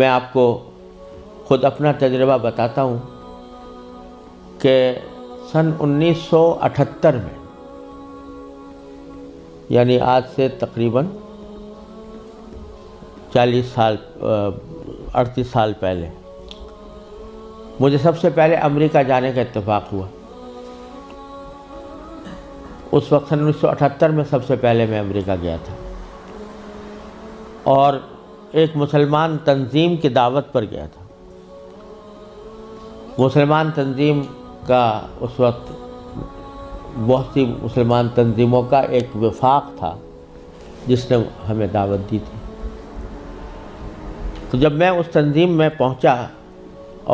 میں آپ کو خود اپنا تجربہ بتاتا ہوں کہ سن 1978 میں، یعنی آج سے تقریباً 38 سال پہلے مجھے سب سے پہلے امریکہ جانے کا اتفاق ہوا۔ اس وقت سن 1978 میں سب سے پہلے میں امریکہ گیا تھا، اور ایک مسلمان تنظیم کی دعوت پر گیا تھا۔ مسلمان تنظیم کا اس وقت بہت سی مسلمان تنظیموں کا ایک وفاق تھا جس نے ہمیں دعوت دی تھی۔ تو جب میں اس تنظیم میں پہنچا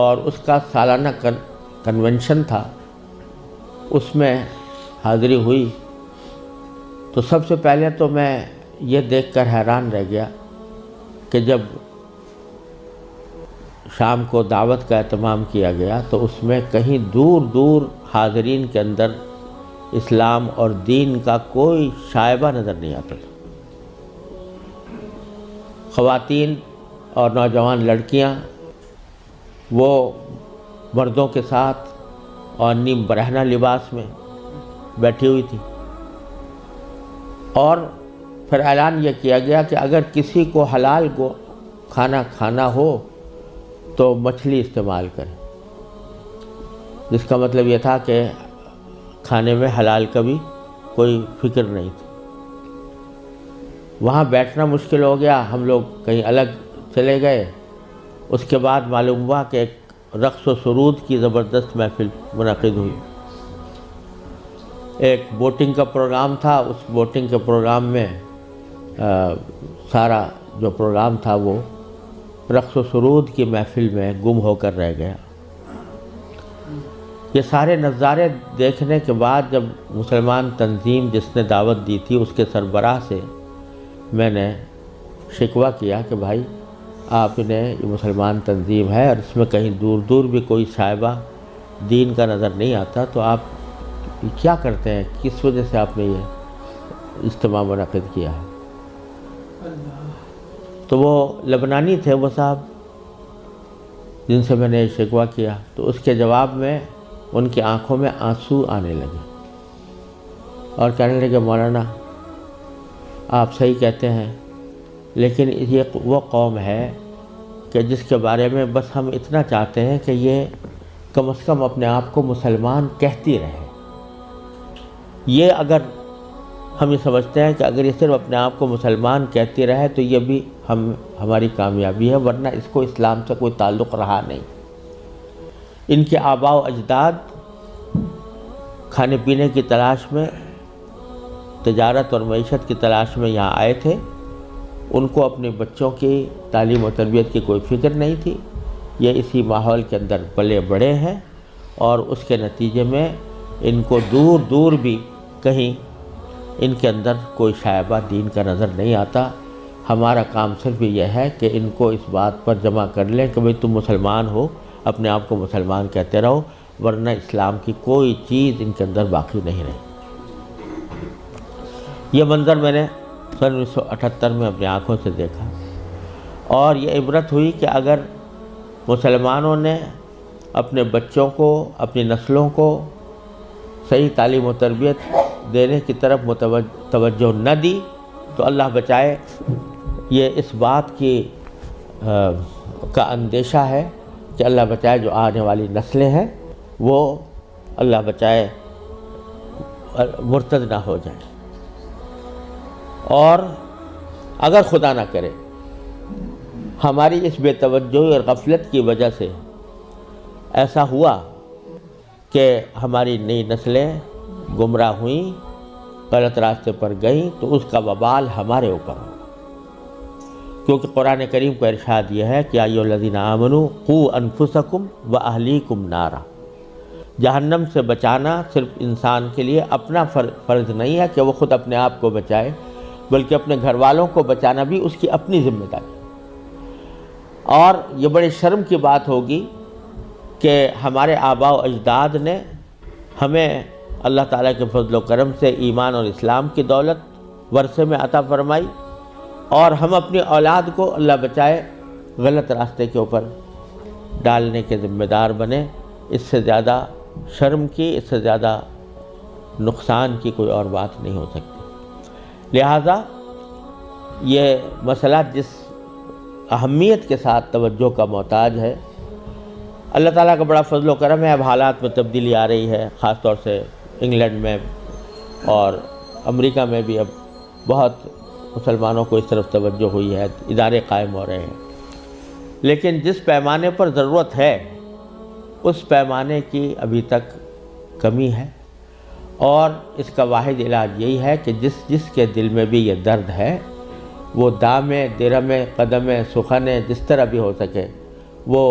اور اس کا سالانہ کنونشن تھا، اس میں حاضری ہوئی، تو سب سے پہلے تو میں یہ دیکھ کر حیران رہ گیا کہ جب شام کو دعوت کا اہتمام کیا گیا تو اس میں کہیں دور دور حاضرین کے اندر اسلام اور دین کا کوئی شائبہ نظر نہیں آتا تھا۔ خواتین اور نوجوان لڑکیاں وہ مردوں کے ساتھ اور نیم برہنہ لباس میں بیٹھی ہوئی تھی، اور پھر اعلان یہ کیا گیا کہ اگر کسی کو حلال کو کھانا کھانا ہو تو مچھلی استعمال کریں، جس کا مطلب یہ تھا کہ کھانے میں حلال کا بھی کوئی فکر نہیں تھی۔ وہاں بیٹھنا مشکل ہو گیا، ہم لوگ کہیں الگ چلے گئے۔ اس کے بعد معلوم ہوا کہ ایک رقص و سرود کی زبردست محفل منعقد ہوئی۔ ایک بوٹنگ کا پروگرام تھا، اس بوٹنگ کے پروگرام میں سارا جو پروگرام تھا وہ رقص و سرود کی محفل میں گم ہو کر رہ گیا۔ یہ سارے نظارے دیکھنے کے بعد جب مسلمان تنظیم جس نے دعوت دی تھی اس کے سربراہ سے میں نے شکوہ کیا کہ بھائی آپ نے یہ مسلمان تنظیم ہے اور اس میں کہیں دور دور بھی کوئی شائبہ دین کا نظر نہیں آتا، تو آپ کیا کرتے ہیں، کس وجہ سے آپ نے یہ اجتماع منعقد کیا ہے؟ تو وہ لبنانی تھے وہ صاحب جن سے میں نے شکوہ کیا، تو اس کے جواب میں ان کی آنکھوں میں آنسو آنے لگے اور کہنے لگے مولانا آپ صحیح کہتے ہیں، لیکن یہ وہ قوم ہے کہ جس کے بارے میں بس ہم اتنا چاہتے ہیں کہ یہ کم از کم اپنے آپ کو مسلمان کہتی رہے۔ یہ اگر ہم یہ سمجھتے ہیں کہ اگر یہ صرف اپنے آپ کو مسلمان کہتی رہے تو یہ بھی ہماری کامیابی ہے، ورنہ اس کو اسلام سے کوئی تعلق رہا نہیں۔ ان کے آباء و اجداد کھانے پینے کی تلاش میں، تجارت اور معیشت کی تلاش میں یہاں آئے تھے، ان کو اپنے بچوں کی تعلیم و تربیت کی کوئی فکر نہیں تھی۔ یہ اسی ماحول کے اندر پلے بڑے ہیں، اور اس کے نتیجے میں ان کو دور دور بھی کہیں ان کے اندر کوئی شائبہ دین کا نظر نہیں آتا۔ ہمارا کام صرف یہ ہے کہ ان کو اس بات پر جمع کر لیں کہ بھئی تم مسلمان ہو، اپنے آپ کو مسلمان کہتے رہو، ورنہ اسلام کی کوئی چیز ان کے اندر باقی نہیں رہی۔ یہ منظر میں نے سن 1978 میں اپنی آنکھوں سے دیکھا، اور یہ عبرت ہوئی کہ اگر مسلمانوں نے اپنے بچوں کو، اپنی نسلوں کو صحیح تعلیم و تربیت دینے کی طرف توجہ نہ دی تو اللہ بچائے یہ اس بات کی کا اندیشہ ہے کہ اللہ بچائے جو آنے والی نسلیں ہیں وہ اللہ بچائے مرتد نہ ہو جائیں۔ اور اگر خدا نہ کرے ہماری اس بے توجہی اور غفلت کی وجہ سے ایسا ہوا کہ ہماری نئی نسلیں گمراہ ہوئیں، غلط راستے پر گئیں، تو اس کا وبال ہمارے اوپر ہو، کیونکہ قرآن کریم کا ارشاد یہ ہے کہ ایھا الذین آمنوا قوا انفسکم واہلیکم نارا۔ جہنم سے بچانا صرف انسان کے لیے اپنا فرض نہیں ہے کہ وہ خود اپنے آپ کو بچائے، بلکہ اپنے گھر والوں کو بچانا بھی اس کی اپنی ذمہ داری۔ اور یہ بڑے شرم کی بات ہوگی کہ ہمارے آباء و اجداد نے ہمیں اللہ تعالیٰ کے فضل و کرم سے ایمان اور اسلام کی دولت ورثے میں عطا فرمائی، اور ہم اپنی اولاد کو اللہ بچائے غلط راستے کے اوپر ڈالنے کے ذمہ دار بنے۔ اس سے زیادہ شرم کی، اس سے زیادہ نقصان کی کوئی اور بات نہیں ہو سکتی۔ لہٰذا یہ مسئلہ جس اہمیت کے ساتھ توجہ کا محتاج ہے، اللہ تعالیٰ کا بڑا فضل و کرم ہے، اب حالات میں تبدیلی آ رہی ہے، خاص طور سے انگلینڈ میں اور امریکہ میں بھی اب بہت مسلمانوں کو اس طرف توجہ ہوئی ہے، ادارے قائم ہو رہے ہیں، لیکن جس پیمانے پر ضرورت ہے اس پیمانے کی ابھی تک کمی ہے، اور اس کا واحد علاج یہی ہے کہ جس کے دل میں بھی یہ درد ہے وہ دامے درمے قدمے سخنے جس طرح بھی ہو سکے وہ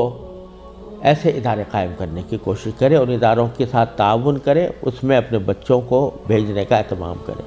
ایسے ادارے قائم کرنے کی کوشش کرے، ان اداروں کے ساتھ تعاون کرے، اس میں اپنے بچوں کو بھیجنے کا اہتمام کرے۔